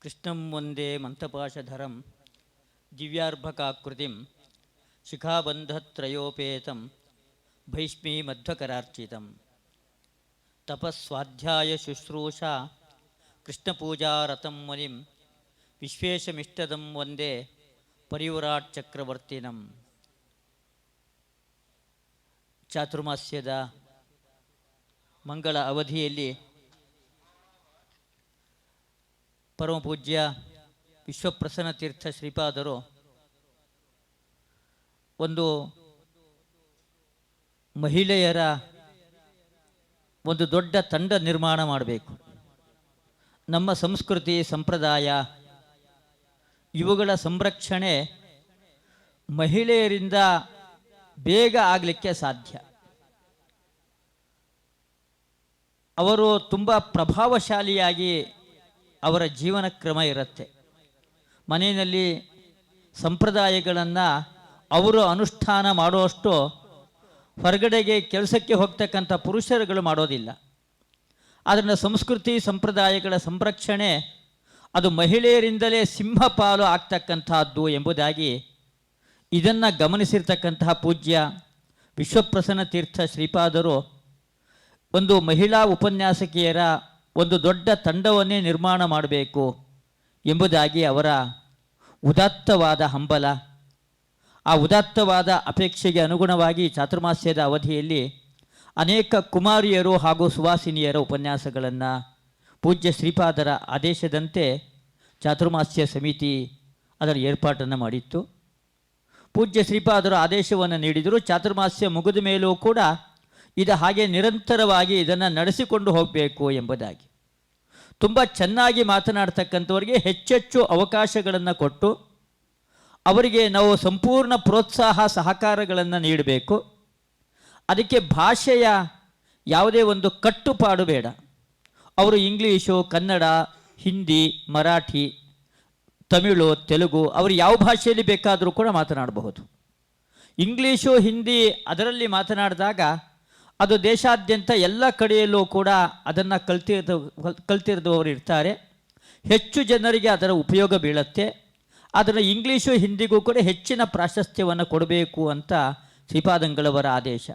ಕೃಷ್ಣಂ ವಂದೇ ಮಂತಪಾಶಧರಂ ದಿವ್ಯಾರ್ಭಕಾಕೃತಿಂ ಶಿಖಾಬಂಧತ್ರಯೋಪೇತಂ ಭೈಷ್ಮೀ ಮಧ್ವಕರಾರ್ಚಿತಂ ತಪಸ್ವಾಧ್ಯಾಯ ಶುಶ್ರೂಷಾ ಕೃಷ್ಣಪೂಜಾರತಂ ಮುನಿಂ ವಿಶ್ವೇಶಮಿಷ್ಟದಂ ವಂದೇ ಪರಿವ್ರಾಟ್ ಚಕ್ರವರ್ತಿನಂ. ಚಾತುರ್ಮಾಸ್ಯದ ಮಂಗಳ ಅವಧಿಯಲ್ಲಿ ಪರಮಪೂಜ್ಯ ವಿಶ್ವಪ್ರಸನ್ನ ತೀರ್ಥ ಶ್ರೀಪಾದರು ಒಂದು ಮಹಿಳೆಯರ ಒಂದು ದೊಡ್ಡ ತಂಡ ನಿರ್ಮಾಣ ಮಾಡಬೇಕು. ನಮ್ಮ ಸಂಸ್ಕೃತಿ ಸಂಪ್ರದಾಯ ಇವುಗಳ ಸಂರಕ್ಷಣೆ ಮಹಿಳೆಯರಿಂದ ಬೇಗ ಆಗಲಿಕ್ಕೆ ಸಾಧ್ಯ. ಅವರು ತುಂಬ ಪ್ರಭಾವಶಾಲಿಯಾಗಿ ಅವರ ಜೀವನ ಕ್ರಮ ಇರುತ್ತೆ. ಮನೆಯಲ್ಲಿ ಸಂಪ್ರದಾಯಗಳನ್ನು ಅವರು ಅನುಷ್ಠಾನ ಮಾಡುವಷ್ಟು ಹೊರಗಡೆಗೆ ಕೆಲಸಕ್ಕೆ ಹೋಗ್ತಕ್ಕಂಥ ಪುರುಷರುಗಳು ಮಾಡೋದಿಲ್ಲ. ಆದ್ದರಿಂದ ಸಂಸ್ಕೃತಿ ಸಂಪ್ರದಾಯಗಳ ಸಂರಕ್ಷಣೆ ಅದು ಮಹಿಳೆಯರಿಂದಲೇ ಸಿಂಹಪಾಲು ಆಗ್ತಕ್ಕಂಥದ್ದು ಎಂಬುದಾಗಿ ಇದನ್ನು ಗಮನಿಸಿರ್ತಕ್ಕಂತಹ ಪೂಜ್ಯ ವಿಶ್ವಪ್ರಸನ್ನ ತೀರ್ಥ ಶ್ರೀಪಾದರು ಒಂದು ಮಹಿಳಾ ಉಪನ್ಯಾಸಕಿಯರ ಒಂದು ದೊಡ್ಡ ತಂಡವನ್ನೇ ನಿರ್ಮಾಣ ಮಾಡಬೇಕು ಎಂಬುದಾಗಿ ಅವರ ಉದಾತ್ತವಾದ ಹಂಬಲ, ಆ ಉದಾತ್ತವಾದ ಅಪೇಕ್ಷೆಗೆ ಅನುಗುಣವಾಗಿ ಚಾತುರ್ಮಾಸ್ಯದ ಅವಧಿಯಲ್ಲಿ ಅನೇಕ ಕುಮಾರಿಯರು ಹಾಗೂ ಸುವಾಸಿನಿಯರ ಉಪನ್ಯಾಸಗಳನ್ನು ಪೂಜ್ಯ ಶ್ರೀಪಾದರ ಆದೇಶದಂತೆ ಚಾತುರ್ಮಾಸ್ಯ ಸಮಿತಿ ಅದರ ಏರ್ಪಾಟನ್ನು ಮಾಡಿತ್ತು. ಪೂಜ್ಯ ಶ್ರೀಪಾದರು ಆದೇಶವನ್ನು ನೀಡಿದರು. ಚಾತುರ್ಮಾಸ್ಯ ಮುಗಿದ ಮೇಲೂ ಕೂಡ ಇದು ಹಾಗೆ ನಿರಂತರವಾಗಿ ಇದನ್ನು ನಡೆಸಿಕೊಂಡು ಹೋಗಬೇಕು ಎಂಬುದಾಗಿ ತುಂಬ ಚೆನ್ನಾಗಿ ಮಾತನಾಡ್ತಕ್ಕಂಥವರಿಗೆ ಹೆಚ್ಚೆಚ್ಚು ಅವಕಾಶಗಳನ್ನು ಕೊಟ್ಟು ಅವರಿಗೆ ನಾವು ಸಂಪೂರ್ಣ ಪ್ರೋತ್ಸಾಹ ಸಹಕಾರಗಳನ್ನು ನೀಡಬೇಕು. ಅದಕ್ಕೆ ಭಾಷೆಯ ಯಾವುದೇ ಒಂದು ಕಟ್ಟುಪಾಡು ಬೇಡ. ಅವರು ಇಂಗ್ಲೀಷು, ಕನ್ನಡ, ಹಿಂದಿ, ಮರಾಠಿ, ತಮಿಳು, ತೆಲುಗು ಅವರು ಯಾವ ಭಾಷೆಯಲ್ಲಿ ಬೇಕಾದರೂ ಕೂಡ ಮಾತನಾಡಬಹುದು. ಇಂಗ್ಲೀಷು, ಹಿಂದಿ ಅದರಲ್ಲಿ ಮಾತನಾಡಿದಾಗ ಅದು ದೇಶಾದ್ಯಂತ ಎಲ್ಲ ಕಡೆಯಲ್ಲೂ ಕೂಡ ಅದನ್ನು ಕಲ್ತಿರಿದವರು ಇರ್ತಾರೆ. ಹೆಚ್ಚು ಜನರಿಗೆ ಅದರ ಉಪಯೋಗ ಬೀಳುತ್ತೆ. ಆದರೆ ಇಂಗ್ಲೀಷು ಹಿಂದಿಗೂ ಕೂಡ ಹೆಚ್ಚಿನ ಪ್ರಾಶಸ್ತ್ಯವನ್ನು ಕೊಡಬೇಕು ಅಂತ ಶ್ರೀಪಾದಂಗಳವರ ಆದೇಶ.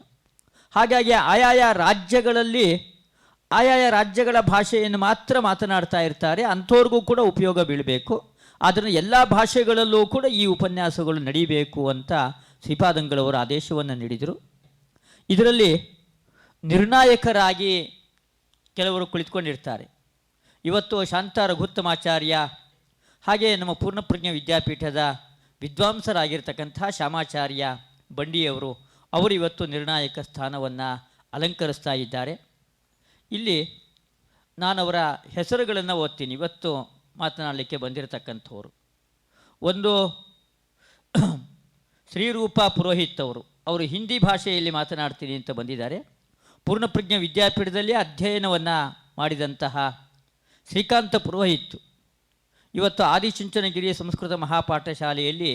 ಹಾಗಾಗಿ ಆಯಾಯ ರಾಜ್ಯಗಳಲ್ಲಿ ಆಯಾಯ ರಾಜ್ಯಗಳ ಭಾಷೆಯನ್ನು ಮಾತ್ರ ಮಾತನಾಡ್ತಾ ಇರ್ತಾರೆ. ಅಂಥವ್ರಿಗೂ ಕೂಡ ಉಪಯೋಗ ಬೀಳಬೇಕು. ಆದರೆ ಎಲ್ಲ ಭಾಷೆಗಳಲ್ಲೂ ಕೂಡ ಈ ಉಪನ್ಯಾಸಗಳು ನಡೀಬೇಕು ಅಂತ ಶ್ರೀಪಾದಂಗಳವರ ಆದೇಶವನ್ನು ನೀಡಿದರು. ಇದರಲ್ಲಿ ನಿರ್ಣಾಯಕರಾಗಿ ಕೆಲವರು ಕುಳಿತುಕೊಂಡಿರ್ತಾರೆ. ಇವತ್ತು ಶಾಂತ ರಘುತ್ತಮಾಚಾರ್ಯ ಹಾಗೆ ನಮ್ಮ ಪೂರ್ಣಪ್ರಜ್ಞ ವಿದ್ಯಾಪೀಠದ ವಿದ್ವಾಂಸರಾಗಿರ್ತಕ್ಕಂಥ ಶ್ಯಾಮಾಚಾರ್ಯ ಬಂಡಿಯವರು ಅವರು ಇವತ್ತು ನಿರ್ಣಾಯಕ ಸ್ಥಾನವನ್ನು ಅಲಂಕರಿಸ್ತಾ ಇದ್ದಾರೆ. ಇಲ್ಲಿ ನಾನು ಅವರ ಹೆಸರುಗಳನ್ನು ಓದ್ತೀನಿ. ಇವತ್ತು ಮಾತನಾಡಲಿಕ್ಕೆ ಬಂದಿರತಕ್ಕಂಥವರು ಒಂದು ಶ್ರೀರೂಪ ಪುರೋಹಿತ್ ಅವರು ಹಿಂದಿ ಭಾಷೆಯಲ್ಲಿ ಮಾತನಾಡ್ತೀನಿ ಅಂತ ಬಂದಿದ್ದಾರೆ. ಪೂರ್ಣಪ್ರಜ್ಞ ವಿದ್ಯಾಪೀಠದಲ್ಲಿ ಅಧ್ಯಯನವನ್ನು ಮಾಡಿದಂತಹ ಶ್ರೀಕಾಂತ ಪುರೋಹಿತ್ ಇವತ್ತು ಆದಿಚುಂಚನಗಿರಿಯ ಸಂಸ್ಕೃತ ಮಹಾಪಾಠಶಾಲೆಯಲ್ಲಿ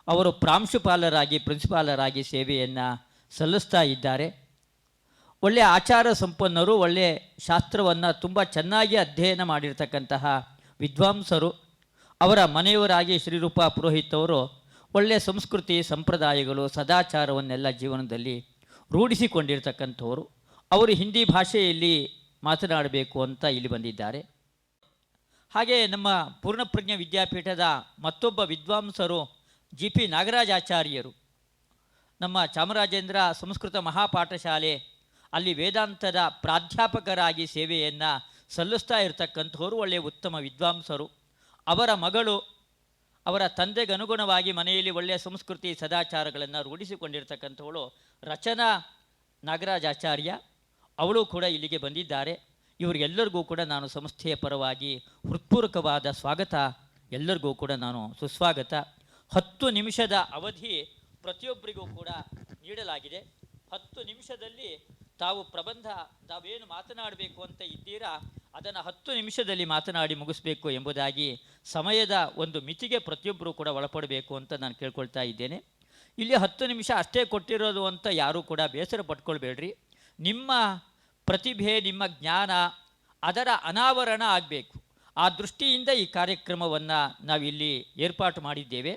ಅವರು ಪ್ರಿನ್ಸಿಪಾಲರಾಗಿ ಸೇವೆಯನ್ನು ಸಲ್ಲಿಸ್ತಾ ಇದ್ದಾರೆ. ಒಳ್ಳೆಯ ಆಚಾರ ಸಂಪನ್ನರು, ಒಳ್ಳೆಯ ಶಾಸ್ತ್ರವನ್ನು ತುಂಬ ಚೆನ್ನಾಗಿ ಅಧ್ಯಯನ ಮಾಡಿರ್ತಕ್ಕಂತಹ ವಿದ್ವಾಂಸರು. ಅವರ ಮನೆಯವರಾಗಿ ಶ್ರೀರೂಪ ಪುರೋಹಿತ್ ಅವರು ಒಳ್ಳೆಯ ಸಂಸ್ಕೃತಿ ಸಂಪ್ರದಾಯಗಳು ಸದಾಚಾರವನ್ನೆಲ್ಲ ಜೀವನದಲ್ಲಿ ರೂಢಿಸಿಕೊಂಡಿರ್ತಕ್ಕಂಥವರು. ಅವರು ಹಿಂದಿ ಭಾಷೆಯಲ್ಲಿ ಮಾತನಾಡಬೇಕು ಅಂತ ಇಲ್ಲಿ ಬಂದಿದ್ದಾರೆ. ಹಾಗೆ ನಮ್ಮ ಪೂರ್ಣಪ್ರಜ್ಞ ವಿದ್ಯಾಪೀಠದ ಮತ್ತೊಬ್ಬ ವಿದ್ವಾಂಸರು GP ನಾಗರಾಜಾಚಾರ್ಯರು ನಮ್ಮ ಚಾಮರಾಜೇಂದ್ರ ಸಂಸ್ಕೃತ ಮಹಾಪಾಠಶಾಲೆ ಅಲ್ಲಿ ವೇದಾಂತದ ಪ್ರಾಧ್ಯಾಪಕರಾಗಿ ಸೇವೆಯನ್ನು ಸಲ್ಲಿಸ್ತಾ ಇರತಕ್ಕಂಥವರು ಒಳ್ಳೆಯ ಉತ್ತಮ ವಿದ್ವಾಂಸರು. ಅವರ ಮಗಳು ಅವರ ತಂದೆಗೆ ಅನುಗುಣವಾಗಿ ಮನೆಯಲ್ಲಿ ಒಳ್ಳೆಯ ಸಂಸ್ಕೃತಿ ಸದಾಚಾರಗಳನ್ನು ರೂಢಿಸಿಕೊಂಡಿರ್ತಕ್ಕಂಥವಳು ರಚನಾ ನಾಗರಾಜಾಚಾರ್ಯ, ಅವಳು ಕೂಡ ಇಲ್ಲಿಗೆ ಬಂದಿದ್ದಾರೆ. ಇವರಿಗೆಲ್ಲರಿಗೂ ಕೂಡ ನಾನು ಸಂಸ್ಥೆಯ ಪರವಾಗಿ ಹೃತ್ಪೂರ್ವಕವಾದ ಸ್ವಾಗತ, ಎಲ್ಲರಿಗೂ ಕೂಡ ನಾನು ಸುಸ್ವಾಗತ. 10 ನಿಮಿಷದ ಅವಧಿ ಪ್ರತಿಯೊಬ್ಬರಿಗೂ ಕೂಡ ನೀಡಲಾಗಿದೆ. 10 ನಿಮಿಷದಲ್ಲಿ ತಾವೇನು ಮಾತನಾಡಬೇಕು ಅಂತ ಇದ್ದೀರಾ ಅದನ್ನು 10 ನಿಮಿಷದಲ್ಲಿ ಮಾತನಾಡಿ ಮುಗಿಸ್ಬೇಕು ಎಂಬುದಾಗಿ ಸಮಯದ ಒಂದು ಮಿತಿಗೆ ಪ್ರತಿಯೊಬ್ಬರೂ ಕೂಡ ಒಳಪಡಬೇಕು ಅಂತ ನಾನು ಕೇಳ್ಕೊಳ್ತಾ ಇದ್ದೇನೆ. ಇಲ್ಲಿ 10 ನಿಮಿಷ ಅಷ್ಟೇ ಕೊಟ್ಟಿರೋದು ಅಂತ ಯಾರೂ ಕೂಡ ಬೇಸರ ಪಟ್ಕೊಳ್ಬೇಡ್ರಿ. ನಿಮ್ಮ ಪ್ರತಿಭೆ, ನಿಮ್ಮ ಜ್ಞಾನ ಅದರ ಅನಾವರಣ ಆಗಬೇಕು. ಆ ದೃಷ್ಟಿಯಿಂದ ಈ ಕಾರ್ಯಕ್ರಮವನ್ನು ನಾವಿಲ್ಲಿ ಏರ್ಪಾಟು ಮಾಡಿದ್ದೇವೆ.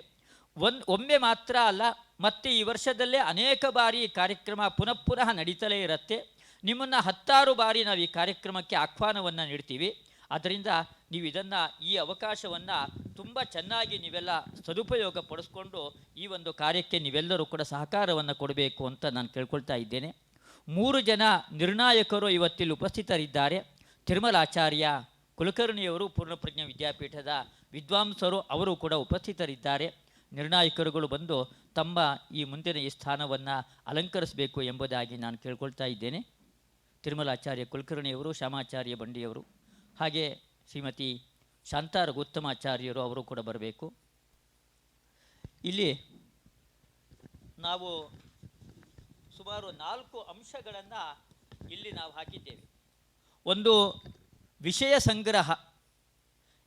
ಒಮ್ಮೆ ಮಾತ್ರ ಅಲ್ಲ, ಮತ್ತು ಈ ವರ್ಷದಲ್ಲೇ ಅನೇಕ ಬಾರಿ ಈ ಕಾರ್ಯಕ್ರಮ ಪುನಃ ನಡೀತಲೇ ಇರುತ್ತೆ. ನಿಮ್ಮನ್ನು 10 ಬಾರಿ ನಾವು ಈ ಕಾರ್ಯಕ್ರಮಕ್ಕೆ ಆಹ್ವಾನವನ್ನು ನೀಡ್ತೀವಿ. ಆದ್ದರಿಂದ ನೀವು ಈ ಅವಕಾಶವನ್ನು ತುಂಬ ಚೆನ್ನಾಗಿ ನೀವೆಲ್ಲ ಸದುಪಯೋಗ ಪಡಿಸ್ಕೊಂಡು ಈ ಒಂದು ಕಾರ್ಯಕ್ಕೆ ನೀವೆಲ್ಲರೂ ಕೂಡ ಸಹಕಾರವನ್ನು ಕೊಡಬೇಕು ಅಂತ ನಾನು ಕೇಳ್ಕೊಳ್ತಾ ಇದ್ದೇನೆ. 3 ಜನ ನಿರ್ಣಾಯಕರು ಇವತ್ತಿಲ್ಲಿ ಉಪಸ್ಥಿತರಿದ್ದಾರೆ. ತಿರುಮಲಾಚಾರ್ಯ ಕುಲಕರ್ಣಿಯವರು ಪೂರ್ಣಪ್ರಜ್ಞ ವಿದ್ಯಾಪೀಠದ ವಿದ್ವಾಂಸರು, ಅವರು ಕೂಡ ಉಪಸ್ಥಿತರಿದ್ದಾರೆ. ನಿರ್ಣಾಯಕರುಗಳು ಬಂದು ತಮ್ಮ ಈ ಮುಂದಿನ ಈ ಸ್ಥಾನವನ್ನು ಅಲಂಕರಿಸಬೇಕು ಎಂಬುದಾಗಿ ನಾನು ಕೇಳ್ಕೊಳ್ತಾ ಇದ್ದೇನೆ. ತಿರುಮಲಾಚಾರ್ಯ ಕುಲಕರ್ಣಿಯವರು, ಶ್ಯಾಮಾಚಾರ್ಯ ಬಂಡಿಯವರು, ಹಾಗೆ ಶ್ರೀಮತಿ ಶಾಂತಾ ರಘುತ್ತಮಾಚಾರ್ಯರು ಅವರು ಕೂಡ ಬರಬೇಕು. ಇಲ್ಲಿ ನಾವು ಸುಮಾರು 4 ಅಂಶಗಳನ್ನು ಇಲ್ಲಿ ನಾವು ಹಾಕಿದ್ದೇವೆ. ಒಂದು ವಿಷಯ ಸಂಗ್ರಹ,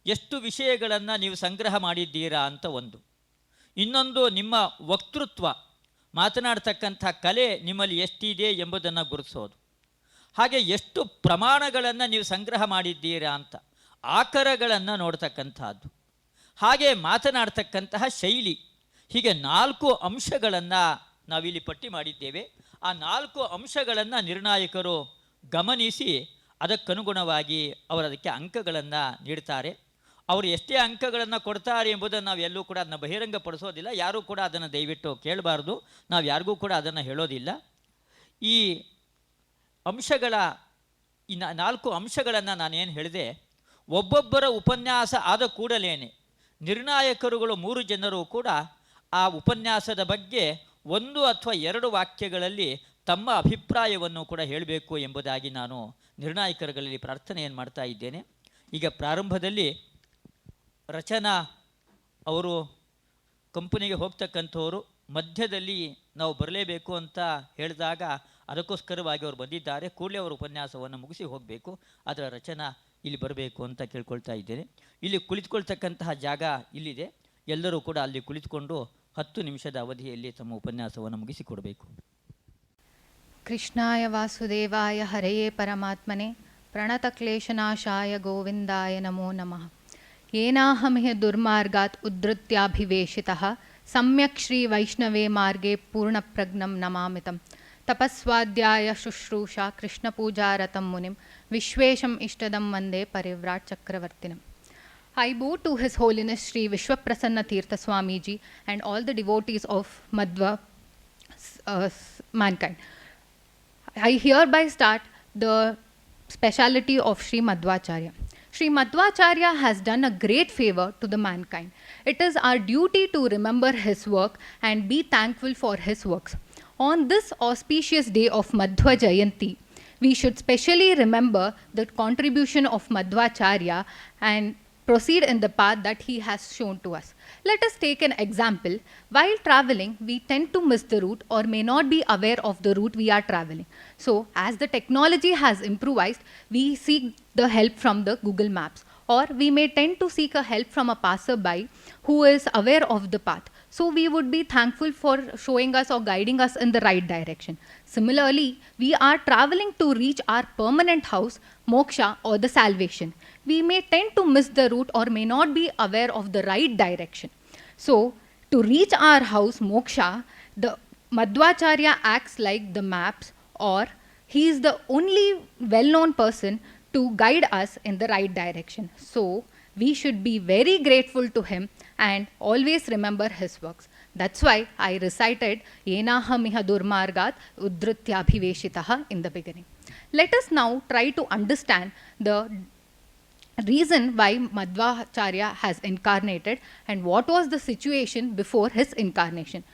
ಎಷ್ಟು ವಿಷಯಗಳನ್ನು ನೀವು ಸಂಗ್ರಹ ಮಾಡಿದ್ದೀರಾ ಅಂತ ಒಂದು. ಇನ್ನೊಂದು ನಿಮ್ಮ ವಕ್ತೃತ್ವ, ಮಾತನಾಡ್ತಕ್ಕಂಥ ಕಲೆ ನಿಮ್ಮಲ್ಲಿ ಎಷ್ಟಿದೆ ಎಂಬುದನ್ನು ಗುರುತಿಸೋದು. ಹಾಗೆ ಎಷ್ಟು ಪ್ರಮಾಣಗಳನ್ನು ನೀವು ಸಂಗ್ರಹ ಮಾಡಿದ್ದೀರಾ ಅಂತ, ಆಕರಗಳನ್ನು ನೋಡ್ತಕ್ಕಂಥದ್ದು, ಹಾಗೆ ಮಾತನಾಡ್ತಕ್ಕಂತಹ ಶೈಲಿ, ಹೀಗೆ 4 ಅಂಶಗಳನ್ನು ನಾವಿಲ್ಲಿ ಪಟ್ಟಿ ಮಾಡಿದ್ದೇವೆ. ಆ 4 ಅಂಶಗಳನ್ನು ನಿರ್ಣಾಯಕರು ಗಮನಿಸಿ ಅದಕ್ಕನುಗುಣವಾಗಿ ಅದಕ್ಕೆ ಅಂಕಗಳನ್ನು ನೀಡ್ತಾರೆ. ಅವರು ಎಷ್ಟೇ ಅಂಕಗಳನ್ನು ಕೊಡ್ತಾರೆ ಎಂಬುದನ್ನು ನಾವು ಎಲ್ಲೂ ಕೂಡ ಅದನ್ನು ಬಹಿರಂಗಪಡಿಸೋದಿಲ್ಲ. ಯಾರೂ ಕೂಡ ಅದನ್ನು ದಯವಿಟ್ಟು ಕೇಳಬಾರ್ದು, ನಾವು ಯಾರಿಗೂ ಕೂಡ ಅದನ್ನು ಹೇಳೋದಿಲ್ಲ. ಈ ಅಂಶಗಳ 4 ಅಂಶಗಳನ್ನು ನಾನೇನು ಹೇಳಿದೆ, ಒಬ್ಬೊಬ್ಬರ ಉಪನ್ಯಾಸ ಆದ ಕೂಡಲೇ ನಿರ್ಣಾಯಕರುಗಳು 3 ಜನರು ಕೂಡ ಆ ಉಪನ್ಯಾಸದ ಬಗ್ಗೆ 1 ಅಥವಾ 2 ವಾಕ್ಯಗಳಲ್ಲಿ ತಮ್ಮ ಅಭಿಪ್ರಾಯವನ್ನು ಕೂಡ ಹೇಳಬೇಕು ಎಂಬುದಾಗಿ ನಾನು ನಿರ್ಣಾಯಕರುಗಳಲ್ಲಿ ಪ್ರಾರ್ಥನೆಯನ್ನು ಮಾಡ್ತಾ ಇದ್ದೇನೆ. ಈಗ ಪ್ರಾರಂಭದಲ್ಲಿ ರಚನಾ ಅವರು ಕಂಪನಿಗೆ ಹೋಗ್ತಕ್ಕಂಥವರು, ಮಧ್ಯದಲ್ಲಿ ನಾವು ಬರಲೇಬೇಕು ಅಂತ ಹೇಳಿದಾಗ ಅದಕ್ಕೋಸ್ಕರವಾಗಿ ಅವರು ಬಂದಿದ್ದಾರೆ. ಕೂಡಲೇ ಅವರು ಉಪನ್ಯಾಸವನ್ನು ಮುಗಿಸಿ ಹೋಗಬೇಕು. ಅದರ ರಚನಾ ಇಲ್ಲಿ ಬರಬೇಕು ಅಂತ ಕೇಳ್ಕೊಳ್ತಾ ಇದ್ದೇನೆ. ಇಲ್ಲಿ ಕುಳಿತುಕೊಳ್ತಕ್ಕಂತಹ ಜಾಗ ಇಲ್ಲಿದೆ. ಎಲ್ಲರೂ ಕೂಡ ಅಲ್ಲಿ ಕುಳಿತುಕೊಂಡು 10 ನಿಮಿಷದ ಅವಧಿಯಲ್ಲಿ ತಮ್ಮ ಉಪನ್ಯಾಸವನ್ನು ಮುಗಿಸಿಕೊಡಬೇಕು. ಕೃಷ್ಣಾಯ ವಾಸುದೇವಾಯ ಹರೆಯೇ ಪರಮಾತ್ಮನೆ ಪ್ರಣತಕ್ಲೇಶನಾಶಾಯ ಗೋವಿಂದಾಯ ನಮೋ ನಮಃ. ಏನಾಹಮಿಹ ದುರ್ಮಾರ್ಗಾತ್ ಉದ್ಧತ್ಯಾಭಿವೇಶಿತಃ ಸಮ್ಯಕ್ Shri ವೈಷ್ಣವೇ ಮಾರ್ಗೇ ಪೂರ್ಣಪ್ರಜ್ಞಂ ನಮಾಮಿತಂ ತಪಸ್ವಾಧ್ಯಾಯ ಶುಶ್ರೂಷಾ ಕೃಷ್ಣಪೂಜಾರತಂ ಮುನಿಂ ವಿಶ್ವೇಶಂ ಇಷ್ಟದಂ Vande ಪರಿವ್ರಾಟ್ ಚಕ್ರವರ್ತಿನಂ. I bow to His Holiness Sri Vishwaprasanna Tirtha Swamiji and all the devotees of Madhva mankind. I hereby start the speciality of Sri Madhvacharya. Sri Madhvacharya has done a great favor to the mankind. It is our duty to remember his work and be thankful for his works. On this auspicious day of Madhva Jayanti, we should specially remember the contribution of Madhvacharya and proceed in the path that he has shown to us. Let us take an example. While traveling, we tend to miss the route or may not be aware of the route we are traveling. So, as the technology has improvised, we seek the help from the Google Maps, or we may tend to seek a help from a passerby who is aware of the path. So, we would be thankful for showing us or guiding us in the right direction. Similarly, we are traveling to reach our permanent house, moksha, or the salvation. We may tend to miss the route or may not be aware of the right direction. So, to reach our house, moksha, the Madhvacharya acts like the maps, or he is the only well-known person to guide us in the right direction. So, we should be very grateful to him and always remember his works. That's why I recited Yenahamiha Durmargat Uddrityabhiveshitaha in the beginning. Let us now try to understand the reason why Madhvacharya has incarnated and what was the situation before his incarnation.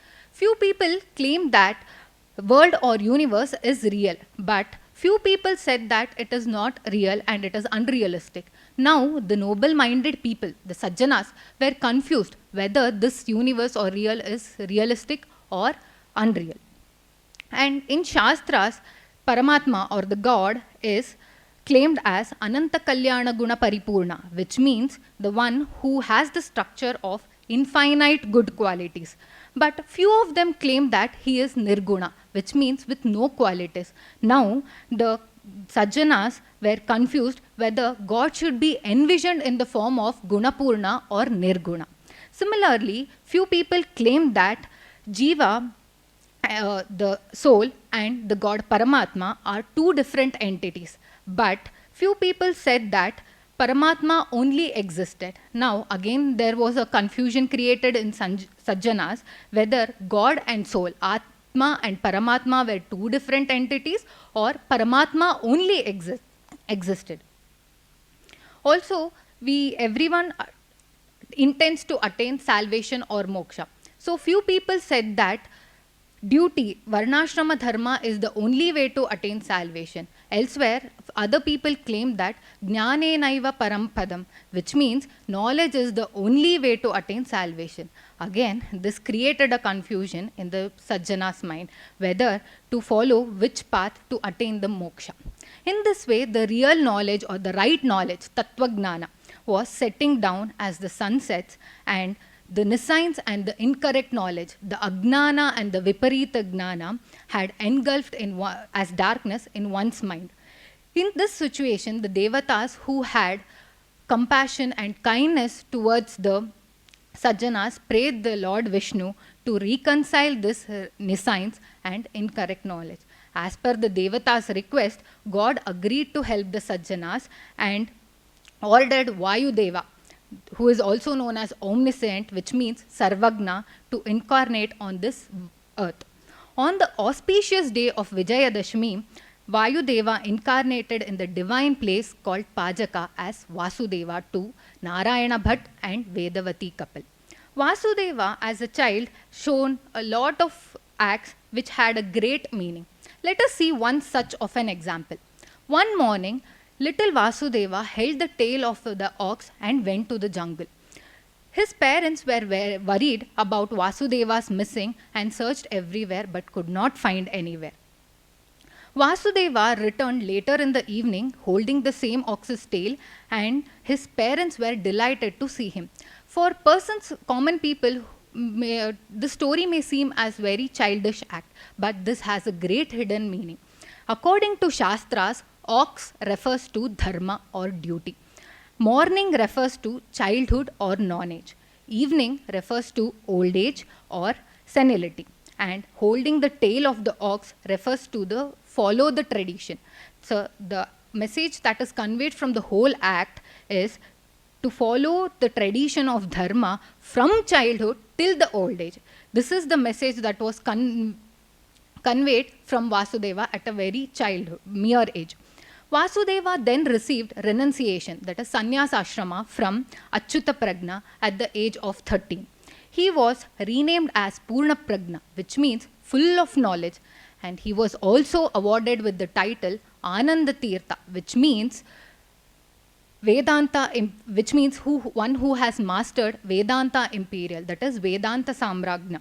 Few people claim that world or universe is real, but few people said that it is not real and it is unrealistic. Now, the noble-minded people, the Sajjanas, were confused whether this universe or real is realistic or unreal. And in Shastras, Paramatma or the God is claimed as Ananta Kalyana Guna Paripurna, which means the one who has the structure of infinite good qualities. But few of them claim that he is Nirguna, which means with no qualities. Now, the Sajjanas were confused whether God should be envisioned in the form of Gunapurna or Nirguna. Similarly, few people claim that Jiva, the soul, and the God Paramatma are two different entities. But few people said that Paramatma only existed. Now, again, there was a confusion created in Sajjanas whether God and soul, Atma and Paramatma, were two different entities or Paramatma only existed. Also, everyone intends to attain salvation or moksha. So few people said that duty, varnashrama dharma, is the only way to attain salvation. Elsewhere, other people claim that jnanenaiva parampadam, which means knowledge is the only way to attain salvation. Again, this created a confusion in the Sajjana's mind whether to follow which path to attain the moksha. In this way, the real knowledge or the right knowledge, tattva was setting down as the sun sets, and the niscience and the incorrect knowledge, the agnana and the viparita gnana, had engulfed as darkness in one's mind. In this situation, the devatas who had compassion and kindness towards the Sajjanas prayed the Lord Vishnu to reconcile this nescience and incorrect knowledge. As per the Devata's request, God agreed to help the Sajjanas and ordered Vayudeva, who is also known as omniscient, which means Sarvagna, to incarnate on this earth. On the auspicious day of Vijayadashmi, Vayudeva incarnated in the divine place called Pajaka as Vasudeva to Narayana Bhatt and Vedavati couple. Vasudeva, as a child, shown a lot of acts which had a great meaning. Let us see one such of an example. One morning, little Vasudeva held the tail of the ox and went to the jungle. His parents were worried about Vasudeva's missing and searched everywhere but could not find anywhere. Vasudeva returned later in the evening holding the same ox's tail, and his parents were delighted to see him. For persons, common people, the story may seem as very childish act, but this has a great hidden meaning. According to Shastras, ox refers to dharma or duty. Morning refers to childhood or non-age. Evening refers to old age or senility. And holding the tail of the ox refers to the follow the tradition. So the message that is conveyed from the whole act is to follow the tradition of dharma from childhood till the old age. This is the message that was conveyed from Vasudeva at a very childhood, mere age. Vasudeva then received renunciation, that is sannyas ashrama, from Achyuta Prajna at the age of 13. He was renamed as Purna Prajna, which means full of knowledge, and he was also awarded with the title Ananda Tirtha, which means Vedanta, which means one who has mastered Vedanta Imperial, that is Vedanta Samrajna.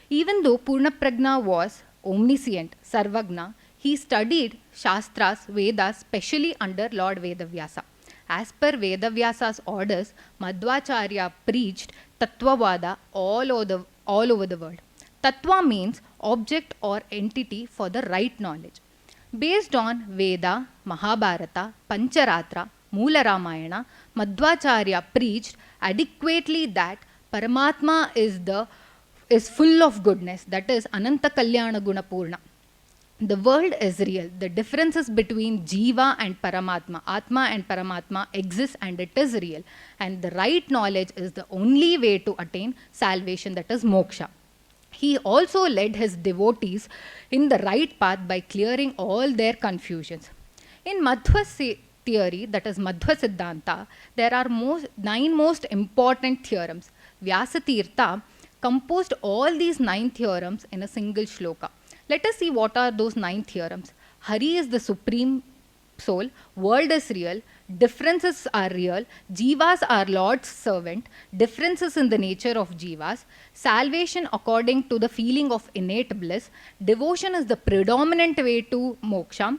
Even though Purna Prajna was omniscient, Sarvagna, he studied Shastras, Vedas, specially under Lord Vedavyasa. As per Vedavyasa's orders, Madhvacharya preached Tattvavada all over the world. Tattva means object or entity for the right knowledge. Based on Veda, Mahabharata, Pancharatra, Moola Ramayana, Madhvacharya preached adequately that Paramatma is full of goodness, that is Ananta Kalyana Gunapurna. The world is real. The differences between Jiva and Paramatma, Atma and Paramatma exist, and it is real. And the right knowledge is the only way to attain salvation, that is moksha. He also led his devotees in the right path by clearing all their confusions. In Madhva's theory, that is Madhva Siddhanta, there are 9 most important theorems. Vyasatirtha composed all these 9 theorems in a single shloka. Let us see what are those 9 theorems. Hari is the supreme soul, world is real, differences are real, jivas are Lord's servant, differences in the nature of jivas, salvation according to the feeling of innate bliss, devotion is the predominant way to moksha,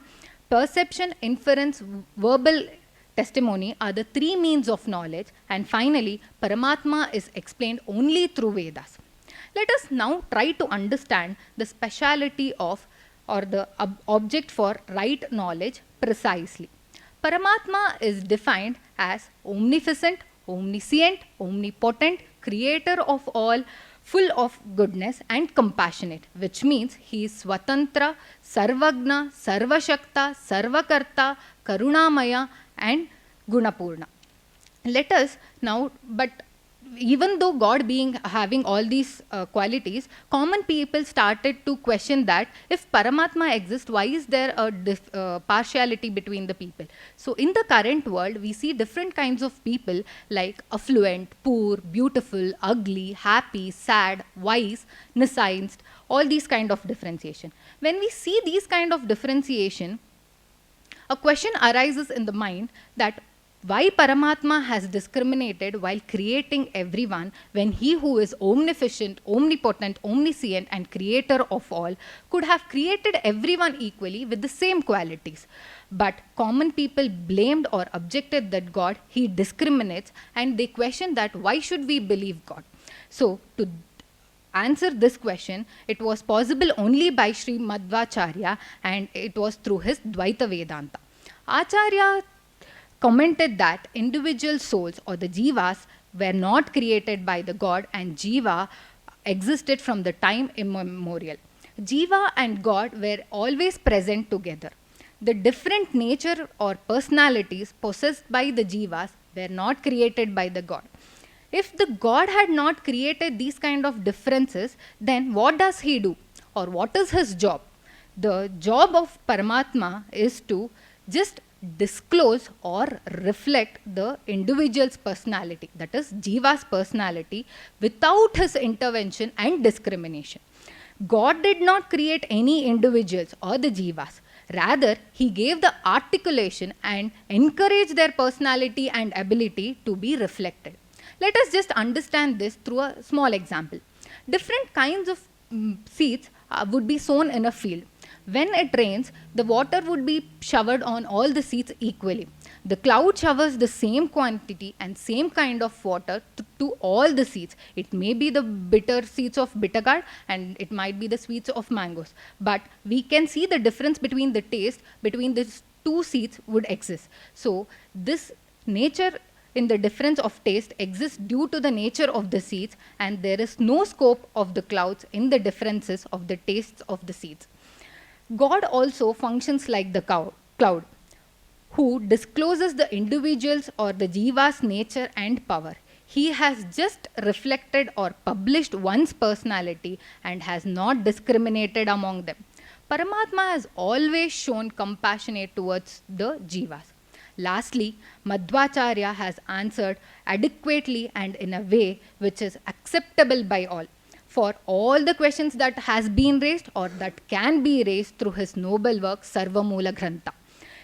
perception, inference, verbal testimony are the 3 means of knowledge, and finally, Paramatma is explained only through Vedas. Let us now try to understand the speciality of or the object for right knowledge precisely. Paramatma is defined as omnificent, omniscient, omnipotent, creator of all, full of goodness and compassionate, which means he is Swatantra, Sarvagna, Sarvashakta, Sarvakarta, Karunamaya, and Gunapurna. Let us now, but even though God being having all these qualities, common people started to question that if Paramatma exists, why is there a partiality between the people? So in the current world, we see different kinds of people like affluent, poor, beautiful, ugly, happy, sad, wise, nescienced, all these kind of differentiation. When we see these kind of differentiation, a question arises in the mind that why Paramatma has discriminated while creating everyone when he who is omnificent, omnipotent, omniscient and creator of all could have created everyone equally with the same qualities. But common people blamed or objected that God, he discriminates, and they questioned that why should we believe God? So to answer this question, it was possible only by Sri Madhvacharya, and it was through his Dvaita Vedanta. Acharya commented that individual souls or the jivas were not created by the God, and jiva existed from the time immemorial. Jiva and God were always present together. The different nature or personalities possessed by the jivas were not created by the God. If the God had not created these kind of differences, then what does he do? Or what is his job? The job of Paramatma is to just disclose or reflect the individual's personality, that is jiva's personality, without his intervention and discrimination. God did not create any individuals or the jivas. Rather, he gave the articulation and encouraged their personality and ability to be reflected. Let us just understand this through a small example. Different kinds of seeds would be sown in a field. When it rains, the water would be showered on all the seeds equally. The cloud showers the same quantity and same kind of water to all the seeds. It may be the bitter seeds of bitter gourd and it might be the sweets of mangoes. But we can see the difference between the taste between these two seeds would exist. So this nature in the difference of taste exists due to the nature of the seeds, and there is no scope of the clouds in the differences of the tastes of the seeds. God also functions like the cloud, who discloses the individual's or the jiva's nature and power. He has just reflected or published one's personality and has not discriminated among them. Paramatma has always shown compassionate towards the jivas. Lastly, Madhvacharya has answered adequately and in a way which is acceptable by all, for all the questions that has been raised or that can be raised through his noble work Sarvamoola Grantha.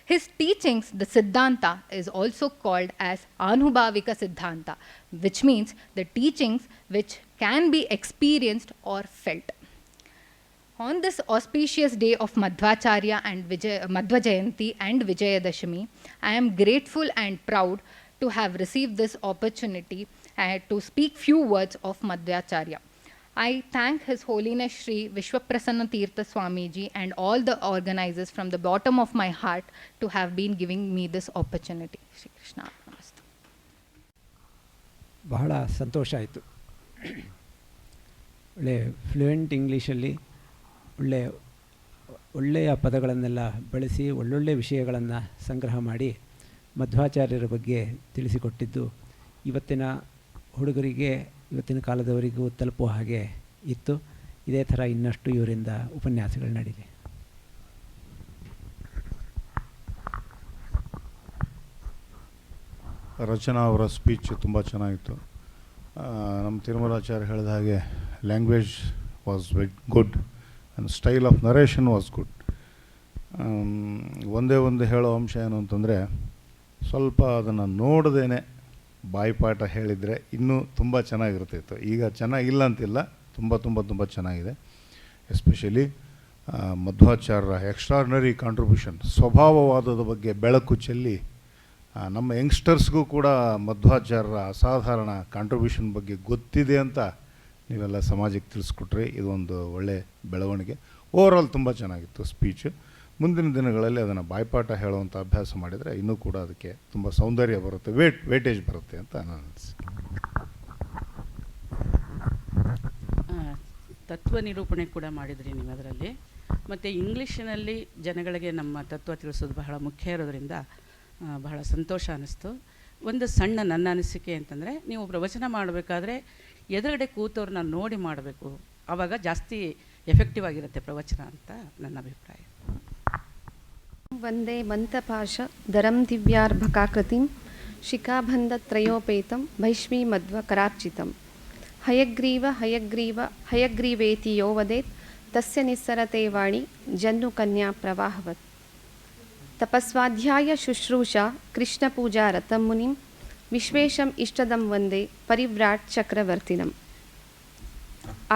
His teachings, the Siddhanta, is also called as Anubhavika Siddhanta, which means the teachings which can be experienced or felt. On this auspicious day of Madhvacharya and Madhva Jayanti and Vijayadashami, I am grateful and proud to have received this opportunity to speak few words of Madhvacharya. I thank His Holiness Shri Vishwaprasanna Tirtha Swamiji and all the organizers from the bottom of my heart to have been giving me this opportunity. Shri Krishna Namaste. ಬಹಳ ಸಂತೋಷ ಆಯಿತು. ಒಳ್ಳೆ fluent ಇಂಗ್ಲೀಷಲ್ಲಿ ಒಳ್ಳೆಯ ಪದಗಳನ್ನೆಲ್ಲ ಬಳಸಿ ಒಳ್ಳೊಳ್ಳೆ ವಿಷಯಗಳನ್ನು ಸಂಗ್ರಹ ಮಾಡಿ ಮಧ್ವಾಚಾರ್ಯರ ಬಗ್ಗೆ ತಿಳಿಸಿಕೊಟ್ಟಿದ್ದು ಇವತ್ತಿನ ಹುಡುಗರಿಗೆ ಇವತ್ತಿನ ಕಾಲದವರಿಗೂ ತಲುಪುವ ಹಾಗೆ ಇತ್ತು. ಇದೇ ಥರ ಇನ್ನಷ್ಟು ಇವರಿಂದ ಉಪನ್ಯಾಸಗಳು ನಡೀಲಿ. ರಚನಾ ಅವರ ಸ್ಪೀಚ್ ತುಂಬ ಚೆನ್ನಾಗಿತ್ತು. ನಮ್ಮ ತಿರುಮಲಾಚಾರ್ಯ ಹೇಳಿದ ಹಾಗೆ language was very good and style of narration was good. ಒಂದೇ ಒಂದು ಹೇಳೋ ಅಂಶ ಏನು ಅಂತಂದರೆ, ಸ್ವಲ್ಪ ಅದನ್ನು ನೋಡದೇನೆ ಬಾಯಿಪಾಠ ಹೇಳಿದರೆ ಇನ್ನೂ ತುಂಬ ಚೆನ್ನಾಗಿರ್ತಿತ್ತು. ಈಗ ಚೆನ್ನಾಗಿಲ್ಲ ಅಂತಿಲ್ಲ, ತುಂಬ ಚೆನ್ನಾಗಿದೆ. ಎಸ್ಪೆಷಲಿ ಮಧ್ವಾಚಾರ್ಯರ ಎಕ್ಸ್ಟ್ರಾರ್ಡಿನರಿ ಕಾಂಟ್ರಿಬ್ಯೂಷನ್, ಸ್ವಭಾವವಾದದ ಬಗ್ಗೆ ಬೆಳಕು ಚೆಲ್ಲಿ ನಮ್ಮ ಯಂಗ್ಸ್ಟರ್ಸ್ಗೂ ಕೂಡ ಮಧ್ವಾಚಾರ್ಯರ ಅಸಾಧಾರಣ ಕಾಂಟ್ರಿಬ್ಯೂಷನ್ ಬಗ್ಗೆ ಗೊತ್ತಿದೆ ಅಂತ ನೀವೆಲ್ಲ ಸಮಾಜಕ್ಕೆ ತಿಳಿಸ್ಕೊಟ್ರಿ. ಇದೊಂದು ಒಳ್ಳೆಯ ಬೆಳವಣಿಗೆ. ಓವರಾಲ್ ತುಂಬ ಚೆನ್ನಾಗಿತ್ತು ಸ್ಪೀಚ್. ಮುಂದಿನ ದಿನಗಳಲ್ಲಿ ಅದನ್ನು ಬಾಯ್ಪಾಠ ಹೇಳುವಂಥ ಅಭ್ಯಾಸ ಮಾಡಿದರೆ ಇನ್ನೂ ಕೂಡ ಅದಕ್ಕೆ ತುಂಬ ಸೌಂದರ್ಯ ಬರುತ್ತೆ, ವೇಟೇಜ್ ಬರುತ್ತೆ ಅಂತ ನಾನು ಅನಿಸಿಕೆ. ತತ್ವ ನಿರೂಪಣೆ ಕೂಡ ಮಾಡಿದ್ರಿ ನೀವು ಅದರಲ್ಲಿ. ಮತ್ತು ಇಂಗ್ಲೀಷಿನಲ್ಲಿ ಜನಗಳಿಗೆ ನಮ್ಮ ತತ್ವ ತಿಳಿಸೋದು ಬಹಳ ಮುಖ್ಯ ಇರೋದರಿಂದ ಬಹಳ ಸಂತೋಷ ಅನ್ನಿಸ್ತು. ಒಂದು ಸಣ್ಣ ನನ್ನ ಅನಿಸಿಕೆ ಅಂತಂದರೆ, ನೀವು ಪ್ರವಚನ ಮಾಡಬೇಕಾದ್ರೆ ಎದುರುಗಡೆ ಕೂತವ್ರನ್ನ ನೋಡಿ ಮಾಡಬೇಕು, ಆವಾಗ ಜಾಸ್ತಿ ಎಫೆಕ್ಟಿವ್ ಆಗಿರುತ್ತೆ ಪ್ರವಚನ ಅಂತ ನನ್ನ ಅಭಿಪ್ರಾಯ. ವಂದೇ ಮಂತಪಾಶ ದರಂ ದಿವ್ಯಾರ್ಭಕಾಕೃತಿಂ ಶಿಖಾಬಂಧತ್ರಯೋಪೇತಂ ಭೈಷ್ಮೀಮಧ್ವ ಕರಾರ್ಚಿತಂ ಹಯಗ್ರೀವ ಹಯಗ್ರೀವ ಹಯಗ್ರೀವೇತಿ ಯೋ ವದೇತ್ ತಸ್ಯ ನಿಸ್ಸರತೆ ವಾಣಿ ಜನ್ನು ಕನ್ಯಾ ಪ್ರವಾಹವತ್. ತಪಸ್ವಾಧ್ಯಾಯ ಶುಶ್ರೂಷಾ ಕೃಷ್ಣಪೂಜಾ ರತಂ ಮುನಿಂ ವಿಶ್ವೇಶಂ इष्टदम वंदे परिव्राट चक्रवर्तिनम.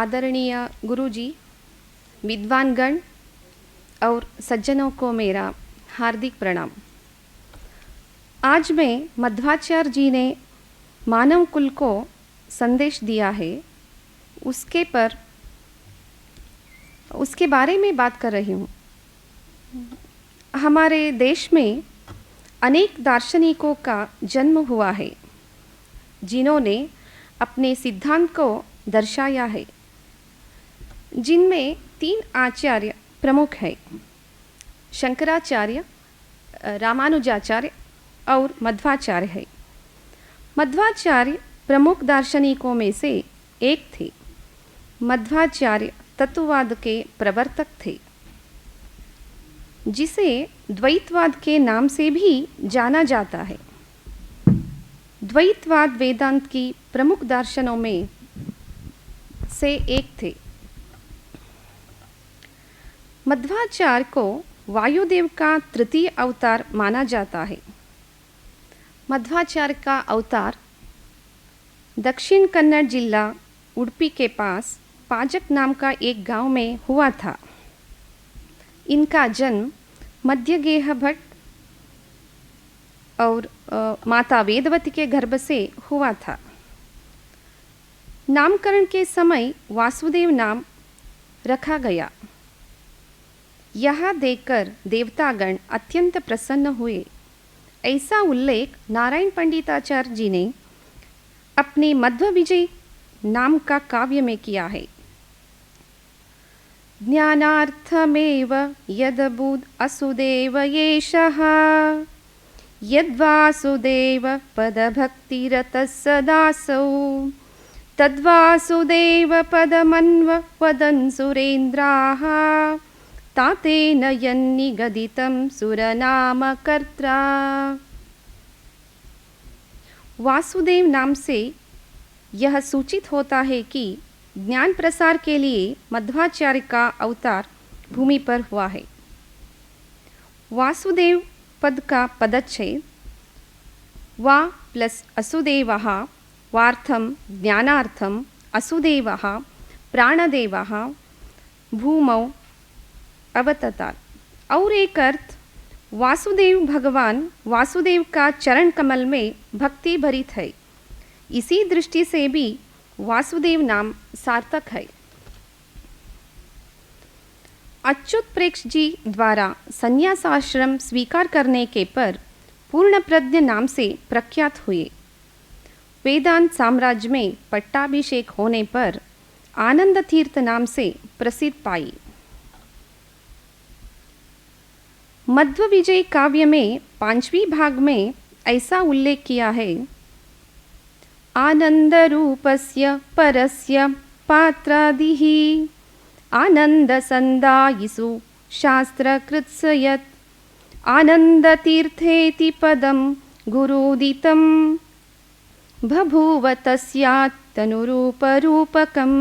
आदरणीय गुरुजी, विद्वानगण और सज्जनों को मेरा हार्दिक प्रणाम. आज मैं मध्वाचार्य जी ने मानव कुल को संदेश दिया है, उसके बारे में बात कर रही हूँ. हमारे देश में अनेक दार्शनिकों का जन्म हुआ है जिन्होंने अपने सिद्धांत को दर्शाया है, जिनमें 3 आचार्य प्रमुख हैं: शंकराचार्य, रामानुजाचार्य और मध्वाचार्य है. मध्वाचार्य प्रमुख दार्शनिकों में से एक थे. मध्वाचार्य तत्ववाद के प्रवर्तक थे, जिसे द्वैतवाद के नाम से भी जाना जाता है. द्वैतवाद वेदांत की प्रमुख दर्शनों में से एक थे. मध्वाचार्य को वायुदेव का तृतीय अवतार माना जाता है. मध्वाचार्य का अवतार दक्षिण कन्नड़ जिला उडुपी के पास पाजक नाम का एक गांव में हुआ था. इनका जन्म मध्यगेह भट्ट और माता वेदवती के गर्भ से हुआ था. नामकरण के समय वासुदेव नाम रखा गया. यह देखकर देवतागण अत्यंत प्रसन्न हुए. ऐसा उल्लेख नारायण पंडिताचार्य जी ने अपने मध्व विजय नाम का काव्य में किया है. ज्ञानार्थमेव यदबुद्ध असुदेव येषः यद्वासुदेव पदभक्तिरतः सदासौ तद्वासुदेव पदमन्व वदन् सुरेन्द्राः तातेन यन्निगदितं सुरनामकर्त्रा. वासुदेव नाम से यह सूचित होता है कि ज्ञान प्रसार के लिए मध्वाचार्य का अवतार भूमि पर हुआ है. वासुदेव पद का पदच्छेद वा प्लस असुदेवः वार्थम ज्ञानार्थम असुदेवः प्राणदेवः भूमौ अवततार. और एक अर्थ वासुदेव भगवान वासुदेव का चरण कमल में भक्ति भरित है. इसी दृष्टि से भी वासुदेव नाम सार्थक है. अच्युत प्रेक्ष जी द्वारा संन्यासाश्रम स्वीकार करने के पर पूर्णप्रज्ञ नाम से प्रख्यात हुए. वेदांत साम्राज्य में पट्टाभिषेक होने पर आनंद तीर्थ नाम से प्रसिद्ध पाई. मध्व विजय काव्य में 5वीं भाग में ऐसा उल्लेख किया है: आनंद रूपस्य परस्य पात्रादिः आनंद संदायिषु शास्त्रकृत्सयत् आनंद तीर्थेति पदं गुरुदितं बभूव तस्यात् तनुरूपरूपकम्.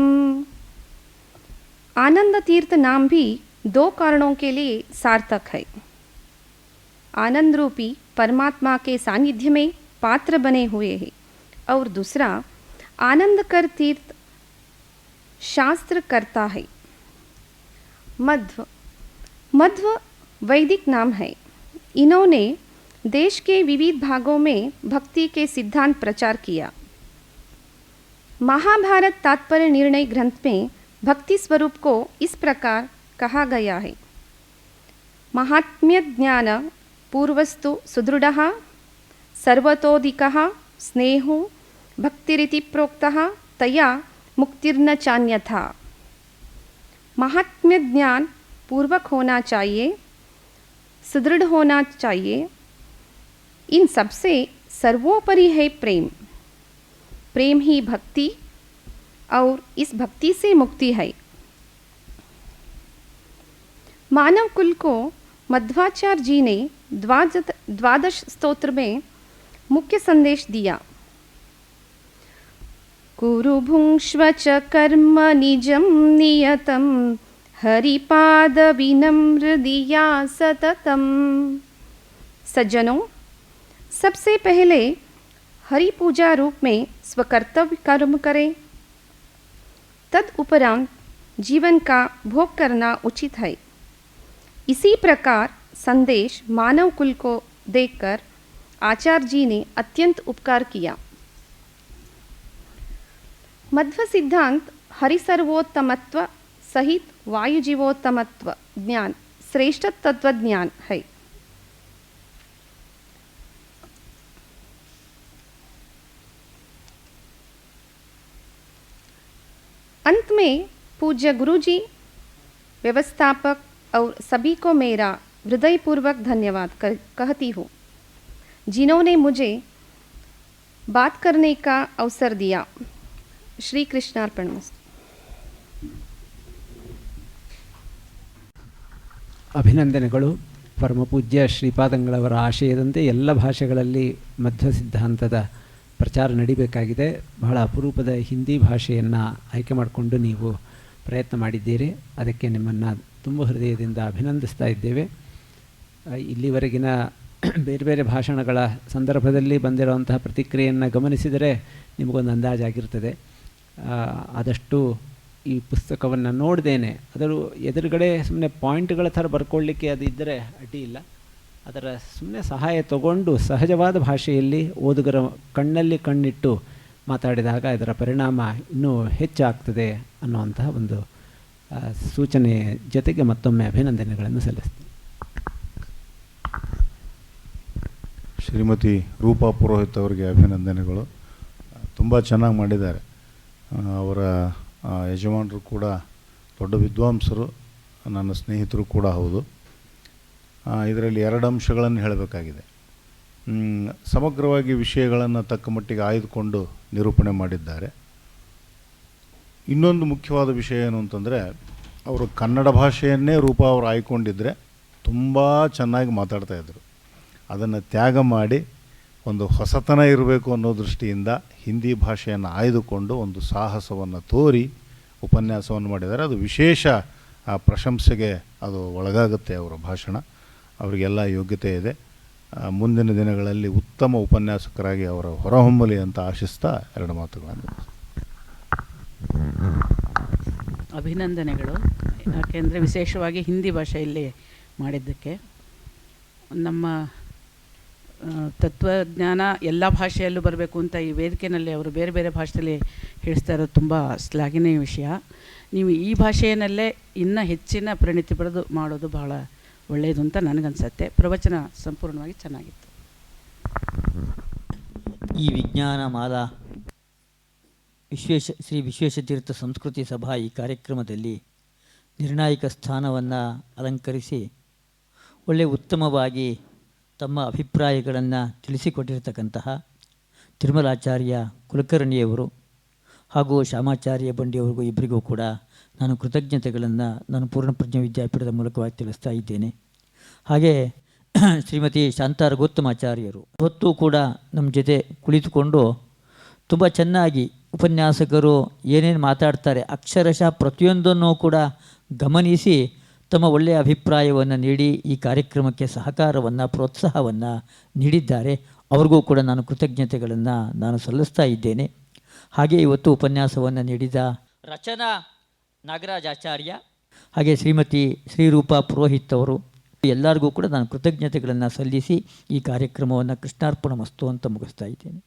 आनंद तीर्थ नाम भी 2 कारणों के लिए सार्थक है. आनंद रूपी परमात्मा के सानिध्य में पात्र बने हुए हैं, और दूसरा आनंदकर तीर्थ शास्त्र करता है. मध्व वैदिक नाम है. इन्होंने देश के विविध भागों में भक्ति के सिद्धांत प्रचार किया. महाभारत तात्पर्य निर्णय ग्रंथ में भक्ति स्वरूप को इस प्रकार कहा गया है। महात्म्य ज्ञान पूर्वस्तु सुदृढ़ सर्वतोधिकः स्नेहो भक्तिरिति प्रोक्तः तया मुक्तिर्न चान्यथा। महात्म्य ज्ञान पूर्वक होना चाहिए, सुदृढ़ होना चाहिए। इन सबसे सर्वोपरि है प्रेम। प्रेम ही भक्ति और इस भक्ति से मुक्ति है। मानव कुल को मध्वाचार्य जी ने द्वादश स्तोत्र में मुख्य संदेश दिया। कुरु भुङ्क्ष्व च कर्म निजं नियतं हरिपाद विनम्रदिया सततम। सज्जनों, सबसे पहले हरि पूजा रूप में स्वकर्तव्य कर्म करें, तदुपरांत जीवन का भोग करना उचित है। इसी प्रकार संदेश मानव कुल को देकर आचार्य जी ने अत्यंत उपकार किया। मध्व सिद्धांत हरिसर्वोत्तमत्व सहित वायुजीवोत्तमत्व ज्ञान श्रेष्ठ तत्वज्ञान है। अंत में पूज्य गुरुजी, व्यवस्थापक और सभी को मेरा हृदयपूर्वक धन्यवाद कहती हूँ, जिन्होंने मुझे बात करने का अवसर दिया। श्री कृष्णार्पणमस्तु। ಅಭಿನಂದನೆಗಳು. ಪರಮಪೂಜ್ಯ ಶ್ರೀಪಾದಂಗಳವರ ಆಶಯದಂತೆ ಎಲ್ಲ ಭಾಷೆಗಳಲ್ಲಿ ಮಧ್ವ ಸಿದ್ಧಾಂತದ ಪ್ರಚಾರ ನಡಿಬೇಕಾಗಿದೆ. ಬಹಳ ಅಪರೂಪದ ಹಿಂದಿ ಭಾಷೆಯನ್ನು ಆಯ್ಕೆ ಮಾಡಿಕೊಂಡು ನೀವು ಪ್ರಯತ್ನ ಮಾಡಿದ್ದೀರಿ. ಅದಕ್ಕೆ ನಿಮ್ಮನ್ನು ತುಂಬ ಹೃದಯದಿಂದ ಅಭಿನಂದಿಸ್ತಾ ಇದ್ದೇವೆ. ಇಲ್ಲಿವರೆಗಿನ ಬೇರೆ ಬೇರೆ ಭಾಷಣಗಳ ಸಂದರ್ಭದಲ್ಲಿ ಬಂದಿರುವಂತಹ ಪ್ರತಿಕ್ರಿಯೆಯನ್ನು ಗಮನಿಸಿದರೆ ನಿಮಗೊಂದು ಅಂದಾಜಾಗಿರ್ತದೆ. ಆದಷ್ಟು ಈ ಪುಸ್ತಕವನ್ನು ನೋಡ್ದೇನೆ ಅದರ ಎದುರುಗಡೆ ಸುಮ್ಮನೆ ಪಾಯಿಂಟ್ಗಳ ಥರ ಬರ್ಕೊಳ್ಳಿಕ್ಕೆ ಅದು ಇದ್ದರೆ ಅಡ್ಡಿ ಇಲ್ಲ. ಅದರ ಸುಮ್ಮನೆ ಸಹಾಯ ತಗೊಂಡು ಸಹಜವಾದ ಭಾಷೆಯಲ್ಲಿ ಓದುಗರ ಕಣ್ಣಲ್ಲಿ ಕಣ್ಣಿಟ್ಟು ಮಾತಾಡಿದಾಗ ಇದರ ಪರಿಣಾಮ ಇನ್ನೂ ಹೆಚ್ಚಾಗ್ತದೆ ಅನ್ನುವಂತಹ ಒಂದು ಸೂಚನೆ ಜೊತೆಗೆ ಮತ್ತೊಮ್ಮೆ ಅಭಿನಂದನೆಗಳನ್ನು ಸಲ್ಲಿಸ್ತೀನಿ. ಶ್ರೀಮತಿ ರೂಪಾ ಪುರೋಹಿತ್ ಅವರಿಗೆ ಅಭಿನಂದನೆಗಳು. ತುಂಬ ಚೆನ್ನಾಗಿ ಮಾಡಿದ್ದಾರೆ. ಅವರ ಯಜಮಾನರು ಕೂಡ ದೊಡ್ಡ ವಿದ್ವಾಂಸರು, ನನ್ನ ಸ್ನೇಹಿತರು ಕೂಡ ಹೌದು. ಇದರಲ್ಲಿ ಎರಡು ಅಂಶಗಳನ್ನು ಹೇಳಬೇಕಾಗಿದೆ. ಸಮಗ್ರವಾಗಿ ವಿಷಯಗಳನ್ನು ತಕ್ಕ ಮಟ್ಟಿಗೆ ಆಯ್ದುಕೊಂಡು ನಿರೂಪಣೆ ಮಾಡಿದ್ದಾರೆ. ಇನ್ನೊಂದು ಮುಖ್ಯವಾದ ವಿಷಯ ಏನು ಅಂತಂದರೆ, ಅವರು ಕನ್ನಡ ಭಾಷೆಯನ್ನೇ ರೂಪ ಅವರು ಆಯ್ಕೊಂಡಿದ್ದರೆ ತುಂಬ ಚೆನ್ನಾಗಿ ಮಾತಾಡ್ತಾಯಿದ್ರು. ಅದನ್ನು ತ್ಯಾಗ ಮಾಡಿ ಒಂದು ಹೊಸತನ ಇರಬೇಕು ಅನ್ನೋ ದೃಷ್ಟಿಯಿಂದ ಹಿಂದಿ ಭಾಷೆಯನ್ನು ಆಯ್ದುಕೊಂಡು ಒಂದು ಸಾಹಸವನ್ನು ತೋರಿ ಉಪನ್ಯಾಸವನ್ನು ಮಾಡಿದ್ದಾರೆ. ಅದು ವಿಶೇಷ ಪ್ರಶಂಸೆಗೆ ಅದು ಒಳಗಾಗುತ್ತೆ ಅವರ ಭಾಷಣ. ಅವರಿಗೆಲ್ಲ ಯೋಗ್ಯತೆ ಇದೆ. ಮುಂದಿನ ದಿನಗಳಲ್ಲಿ ಉತ್ತಮ ಉಪನ್ಯಾಸಕರಾಗಿ ಅವರ ಹೊರಹೊಮ್ಮಲಿ ಅಂತ ಆಶಿಸ್ತಾ ಎರಡು ಮಾತುಗಳನ್ನು. ಅಭಿನಂದನೆಗಳು. ಯಾಕೆಂದರೆ ವಿಶೇಷವಾಗಿ ಹಿಂದಿ ಭಾಷೆಯಲ್ಲಿ ಮಾಡಿದ್ದಕ್ಕೆ. ನಮ್ಮ ತತ್ವಜ್ಞಾನ ಎಲ್ಲ ಭಾಷೆಯಲ್ಲೂ ಬರಬೇಕು ಅಂತ ಈ ವೇದಿಕೆಯಲ್ಲಿ ಅವರು ಬೇರೆ ಬೇರೆ ಭಾಷೆಯಲ್ಲಿ ಹೇಳಿಸ್ತಾ ಇರೋದು ತುಂಬ ಶ್ಲಾಘನೀಯ ವಿಷಯ. ನೀವು ಈ ಭಾಷೆಯಲ್ಲೇ ಇನ್ನೂ ಹೆಚ್ಚಿನ ಪರಿಣಿತಿ ಪಡೆದು ಮಾಡೋದು ಬಹಳ ಒಳ್ಳೆಯದು ಅಂತ ನನಗನ್ಸುತ್ತೆ. ಪ್ರವಚನ ಸಂಪೂರ್ಣವಾಗಿ ಚೆನ್ನಾಗಿತ್ತು. ಈ ವಿಜ್ಞಾನ ಮಾಲಾ ಶ್ರೀ ವಿಶ್ವೇಶತೀರ್ಥ ಸಂಸ್ಕೃತಿ ಸಭಾ ಈ ಕಾರ್ಯಕ್ರಮದಲ್ಲಿ ನಿರ್ಣಾಯಕ ಸ್ಥಾನವನ್ನು ಅಲಂಕರಿಸಿ ಒಳ್ಳೆಯ ಉತ್ತಮವಾಗಿ ತಮ್ಮ ಅಭಿಪ್ರಾಯಗಳನ್ನು ತಿಳಿಸಿಕೊಟ್ಟಿರ್ತಕ್ಕಂತಹ ತಿರುಮಲಾಚಾರ್ಯ ಕುಲಕರ್ಣಿಯವರು ಹಾಗೂ ಶ್ಯಾಮಾಚಾರ್ಯ ಬಂಡಿಯವರಿಗೂ ಇಬ್ಬರಿಗೂ ಕೂಡ ನಾನು ಕೃತಜ್ಞತೆಗಳನ್ನು ನಾನು ಪೂರ್ಣಪ್ರಜ್ಞ ವಿದ್ಯಾಪೀಠದ ಮೂಲಕವಾಗಿ ತಿಳಿಸ್ತಾ ಇದ್ದೇನೆ. ಹಾಗೆ ಶ್ರೀಮತಿ ಶಾಂತಾ ರಘೋತ್ತಮಾಚಾರ್ಯರು ಹೊತ್ತು ಕೂಡ ನಮ್ಮ ಜೊತೆ ಕುಳಿತುಕೊಂಡು ತುಂಬ ಚೆನ್ನಾಗಿ ಉಪನ್ಯಾಸಕರು ಏನೇನು ಮಾತಾಡ್ತಾರೆ ಅಕ್ಷರಶಃ ಪ್ರತಿಯೊಂದನ್ನು ಕೂಡ ಗಮನಿಸಿ ತಮ್ಮ ಒಳ್ಳೆಯ ಅಭಿಪ್ರಾಯವನ್ನು ನೀಡಿ ಈ ಕಾರ್ಯಕ್ರಮಕ್ಕೆ ಸಹಕಾರವನ್ನು ಪ್ರೋತ್ಸಾಹವನ್ನು ನೀಡಿದ್ದಾರೆ. ಅವ್ರಿಗೂ ಕೂಡ ನಾನು ಕೃತಜ್ಞತೆಗಳನ್ನು ನಾನು ಸಲ್ಲಿಸ್ತಾ ಇದ್ದೇನೆ. ಹಾಗೆ ಇವತ್ತು ಉಪನ್ಯಾಸವನ್ನು ನೀಡಿದ ರಚನಾ ನಾಗರಾಜಾಚಾರ್ಯ ಹಾಗೆ ಶ್ರೀಮತಿ ಶ್ರೀರೂಪಾ ಪುರೋಹಿತ್ ಅವರು ಎಲ್ಲರಿಗೂ ಕೂಡ ನಾನು ಕೃತಜ್ಞತೆಗಳನ್ನು ಸಲ್ಲಿಸಿ ಈ ಕಾರ್ಯಕ್ರಮವನ್ನು ಕೃಷ್ಣಾರ್ಪಣ ಮಸ್ತು ಅಂತ ಮುಗಿಸ್ತಾ ಇದ್ದೇನೆ.